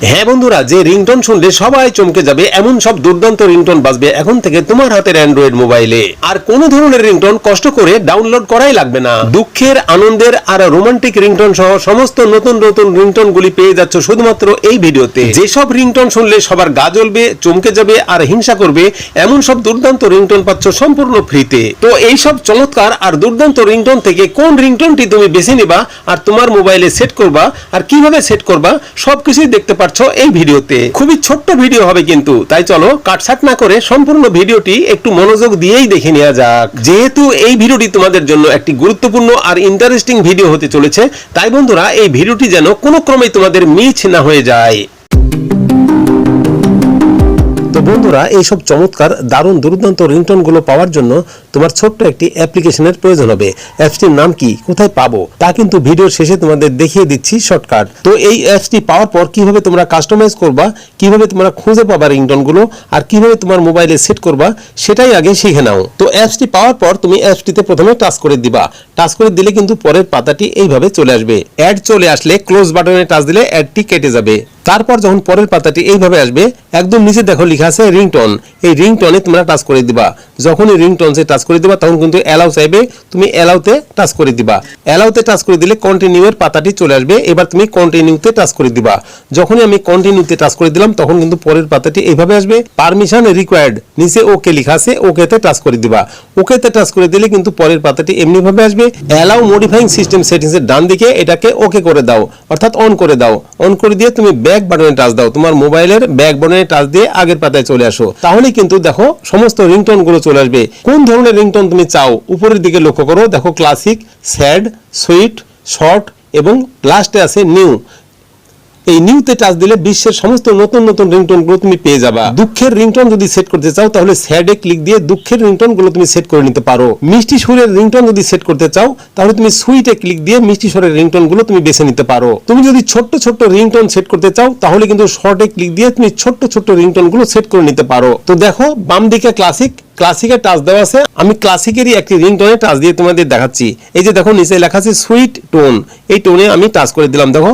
হ্যাঁ বন্ধুরা, যে রিংটোন শুনলে সবাই চমকে যাবে এমন সব দুর্দান্ত রিংটোন বাজবে এখন থেকে তোমার হাতের অ্যান্ড্রয়েড মোবাইলে। আর কোন ধরনের রিংটোন কষ্ট করে ডাউনলোড করাই লাগবে না। দুঃখের, আনন্দের আর রোমান্টিক রিংটোন সহ সমস্ত নতুন নতুন রিংটোন গুলি পেয়ে যাচ্ছ শুধুমাত্র এই ভিডিওতে। যেসব রিংটোন শুনলে সবার গা জ্বলবে, চমকে যাবে আর হিংসা করবে এমন সব দুর্দান্ত রিংটোন পাচ্ছ সম্পূর্ণ ফ্রিতে। তো এই সব চমৎকার আর দুর্দান্ত রিংটোন থেকে কোন রিংটোনটি তুমি বেছে নিবা আর তোমার মোবাইলে সেট করবা আর কিভাবে সেট করবা সবকিছুই দেখতে পাচ্ছ এই ভিডিওতে। খুবই ছোট্ট ভিডিও হবে কিন্তু, তাই চলো কাটছাট না করে সম্পূর্ণ ভিডিওটি একটু মনোযোগ দিয়েই দেখে নেওয়া যাক। যেহেতু এই ভিডিওটি তোমাদের জন্য একটি গুরুত্বপূর্ণ আর ইন্টারেস্টিং ভিডিও হতে চলেছে, তাই বন্ধুরা এই ভিডিওটি যেন কোনো ক্রমে তোমাদের মিস না হয়ে যায়। তো বন্ধুরা, এইসব চমৎকার দারুণ দুর্দান্ত রিংটোন গুলো পাওয়ার জন্য তোমার ছোট্ট একটি অ্যাপ্লিকেশনের প্রয়োজন হবে। অ্যাপসটির নাম কি, কোথায় পাবো তা কিন্তু ভিডিওর শেষে তোমাদের দেখিয়ে দিচ্ছি শর্টকাট। তো এই অ্যাপসটি পাওয়ার পর কিভাবে তোমরা কাস্টমাইজ করবা, কিভাবে তোমরা খুঁজে পাবা রিংটোন গুলো আর কিভাবে তোমার মোবাইলে সেট করবা সেটাই আগে শিখে নাও। তো অ্যাপসটি পাওয়ার পর তুমি অ্যাপসটিতে প্রথমে টাচ করে দিবা। টাচ করে দিলে কিন্তু পরের পাতাটি এইভাবে চলে আসবে। অ্যাড চলে আসলে ক্লোজ বাটনে টাচ দিলে অ্যাডটি কেটে যাবে। তারপর যখন পরের পাতাটি এইভাবে আসবে, একদম নিচে দেখো লেখা আছে রিংটোন। এই রিংটোনে তোমরা টাচ করে দিবা। যখনই রিংটোনসে টাচ করে দিবা তখন কিন্তু অ্যালাউ চাইবে, তুমি অ্যালাউতে টাচ করে দিবা। অ্যালাউতে টাচ করে দিলে কন্টিনিউ এর পাতাটি চলে আসবে। এবার তুমি কন্টিনিউতে টাচ করে দিবা। যখনই আমি কন্টিনিউতে টাচ করে দিলাম তখন কিন্তু পরের পাতাটি এইভাবে আসবে। পারমিশন রিকোয়ার্ড, নিচে ওকে লেখা আছে, ওকেতে টাচ করে দিবা। ওকেতে টাচ করে দিলে কিন্তু পরের পাতাটি এমনি ভাবে আসবে। অ্যালাউ মডিফাইং সিস্টেম সেটিংস এর ডান দিকে এটাকে ওকে করে দাও, অর্থাৎ অন করে দাও। অন করে দিয়ে তুমি ব্যাক বাটনে টাচ দাও। তোমার মোবাইলের ব্যাক বাটনে টাচ দিয়ে আগের পাতায় চলে আসো। তাহলে কিন্তু দেখো সমস্ত রিংটোন গুলো চলে আসবে। কোন ধরনের রিংটোন তুমি চাও উপরের দিকে লক্ষ্য করো, দেখো ক্লাসিক, স্যাড, সুইট, শর্ট এবং লাস্টে আছে নিউ। এই নিউতে টাচ দিলে বিশ্বের সমস্ত নতুন নতুন রিংটোন গুলো তুমি পেয়ে যাবা। দুঃখের রিংটোন যদি সেট করতে চাও তাহলে স্যাডে ক্লিক দিয়ে দুঃখের রিংটোন গুলো তুমি সেট করে নিতে পারো। মিষ্টি সুরের রিংটোন যদি সেট করতে চাও তাহলে তুমি সুইটে ক্লিক দিয়ে মিষ্টি সুরের রিংটোন গুলো তুমি বেছে নিতে পারো। তুমি যদি ছোট্ট ছোট্ট রিংটোন সেট করতে চাও তাহলে কিন্তু শর্টে ক্লিক দিয়ে তুমি ছোট্ট ছোট্ট রিংটোন গুলো সেট করে নিতে পারো। তো দেখো বাম দিকে ক্লাসিক, ক্লাসিকের টাচ দেওয়া আছে। আমি ক্লাসিকেরই একটি রিংটোনে টাচ দিয়ে তোমাদের দেখাচ্ছি। এই যে দেখো নিচে লেখা আছে সুইট টোন, এই টোনে আমি টাচ করে দিলাম। দেখো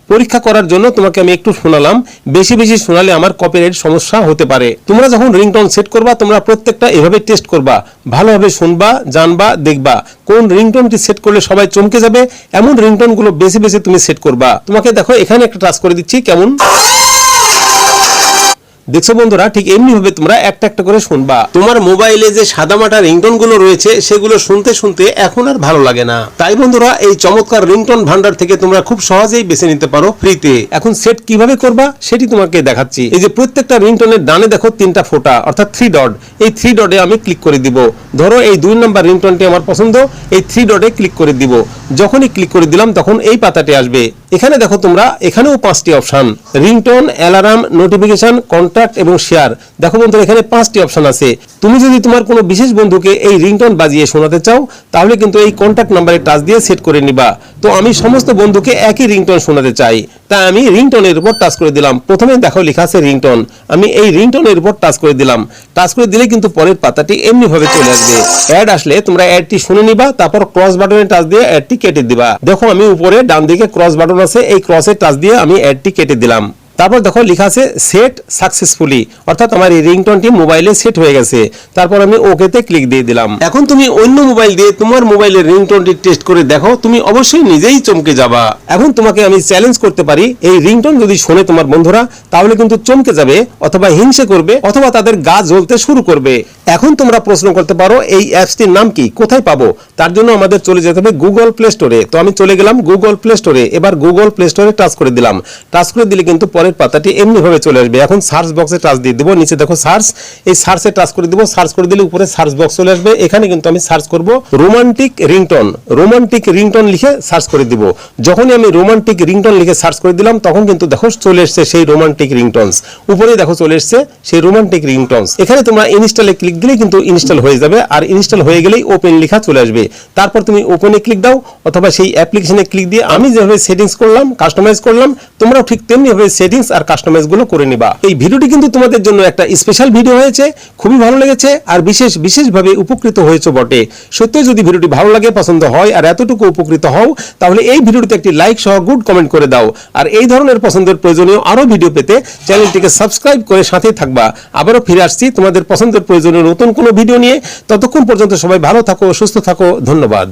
পরীক্ষা করার জন্য তোমাকে আমি একটু শোনালাম, বেশি বেশি শোনালে আমার কপিরাইট সমস্যা হতে পারে। তোমরা যখন রিংটোন সেট করবা তোমরা প্রত্যেকটা এভাবে টেস্ট করবা, ভালোভাবে শুনবা, জানবা, দেখবা কোন রিংটোনটি সেট করলে সবাই চমকে যাবে এমন রিংটোন গুলো বেছে বেছে তুমি সেট করবা। তোমাকে দেখো এখানে একটা টাচ করে দিচ্ছি, কেমন দেখছো বন্ধুরা? ঠিক এমনি ভাবে তোমরা একটা একটা করে শুনবা। তোমার মোবাইলে যে সাদামাটা রিংটোন গুলো রয়েছে সেগুলো শুনতে শুনতে এখন আর ভালো লাগে না। তাই বন্ধুরা এই চমৎকার রিংটোন ভান্ডার থেকে তোমরা খুব সহজেই বেছে নিতে পারো ফ্রিতে। এখন সেট কিভাবে করবা সেটি তোমাকে দেখাচ্ছি। এই যে প্রত্যেকটা রিংটোনের ডানে দেখো তিনটা ফোঁটা অর্থাৎ 3 ডট, এই 3 ডটে আমি ক্লিক করে দিব। ধরো এই 2 নম্বর রিংটোনটি আমার পছন্দ, এই 3 ডটে ক্লিক করে দিব। যখনই ক্লিক করে দিলাম তখন এই পাতাটি আসবে। এখানে দেখো তোমরা এখানেও 5টি option, ringtone, alarm, notification, contact এবং শেয়ার। দেখো বন্ধুরা এখানে 5টি অপশন আছে। তুমি যদি তোমার কোনো বিশেষ বন্ধুকে এই রিংটোন বাজিয়ে শোনাতে চাও তাহলে কিন্তু এই কন্টাক্ট নাম্বারে টাচ দিয়ে সেট করে নিবা। তো আমি সমস্ত বন্ধুকে একই রিংটোন শোনাতে চাই, তাই আমি রিংটোনের উপর টাচ করে দিলাম। প্রথমে দেখো লেখা আছে রিংটোন, আমি এই রিংটোনের উপর টাচ করে দিলাম। টাচ করে দিলে কিন্তু পরের পাতাটি এমনি ভাবে চলে আসবে। অ্যাড আসলে তোমরা অ্যাডটি শুনে নিবা, তারপর ক্রস বাটনে টাচ দিয়ে অ্যাডটি কেটে দিবা। দেখো আমি উপরে ডান দিকে ক্রস বাটন আছে, এই ক্রসে টাচ দিয়ে আমি অ্যাডটি কেটে দিলাম। তারপর দেখো লেখা আছে সেট সাকসেসফুলি, অর্থাৎ আমার এই রিংটোনটি মোবাইলে সেট হয়ে গেছে। তারপর আমি ওকেতে ক্লিক দিয়ে দিলাম। এখন তুমি অন্য মোবাইল দিয়ে তোমার মোবাইলের রিংটোনটি টেস্ট করে দেখো, তুমি অবশ্যই নিজেই চমকে যাবা। এখন তোমাকে আমি চ্যালেঞ্জ করতে পারি, এই রিংটোন যদি শোনে তোমার বন্ধুরা তাহলে কিন্তু চমকে যাবে, অথবা হিংসে করবে, অথবা তাদের গা জ্বলতে শুরু করবে। এখন তোমরা প্রশ্ন করতে পারো এই অ্যাপসটির নাম কি, কোথায় পাবো? তার জন্য আমাদের চলে যেতে হবে গুগল প্লে স্টোরে। তো আমি চলে গেলাম গুগল প্লে স্টোরে। এবার গুগল প্লে স্টোরে টাচ করে দিলাম। টাচ করে দিলে কিন্তু পরের পাতাটি এমনি ভাবে চলে আসবে। এখন সার্চ বক্সে টাচ দিয়ে দেবো, নিচে দেখো সার্চ, এই সার্চে টাচ করে দেবো। সার্চ করে দিলে উপরে সার্চ বক্স চলে আসবে। এখানে কিন্তু আমি সার্চ করব রোমান্টিক রিংটোন। রোমান্টিক রিংটোন লিখে সার্চ করে দিব। যখনই আমি রোমান্টিক রিংটোন লিখে সার্চ করে দিলাম তখন কিন্তু দেখো চলে এসেছে সেই রোমান্টিক রিংটোনস। উপরে দেখো চলে এসেছে সেই রোমান্টিক রিংটোনস। এখানে তোমরা ইনস্টলে ক্লিক দিলে কিন্তু ইনস্টল হয়ে যাবে, আর ইনস্টল হয়ে গেলেই ওপেন লেখা চলে আসবে। তারপর তুমি ওপেনে ক্লিক দাও, অথবা সেই অ্যাপ্লিকেশনে ক্লিক দিয়ে আমি যেভাবে সেটিংস করলাম, কাস্টমাইজ করলাম, তোমরাও ঠিক তেমনি ভাবে সেটিংস সেটিংস আর কাস্টমাইজ গুলো করে নিবা। এই ভিডিওটি কিন্তু তোমাদের জন্য একটা স্পেশাল ভিডিও হয়েছে, খুবই ভালো লেগেছে আর বিশেষভাবে উপকৃত হয়েছে বটে। সত্যি যদি ভিডিওটি ভালো লাগে, পছন্দ হয় আর এতটুকু উপকৃত হও, তাহলে এই ভিডিওটিতে একটি লাইক সহ গুড কমেন্ট করে দাও। আর এই ধরনের পছন্দের প্রয়োজনীয় আরো ভিডিও পেতে চ্যানেলটিকে সাবস্ক্রাইব করে সাথে থাকবা। আবারও ফিরে আসছি তোমাদের পছন্দের প্রয়োজনীয় নতুন কোনো ভিডিও নিয়ে। ততক্ষণ পর্যন্ত সবাই ভালো থাকো, সুস্থ থাকো। ধন্যবাদ।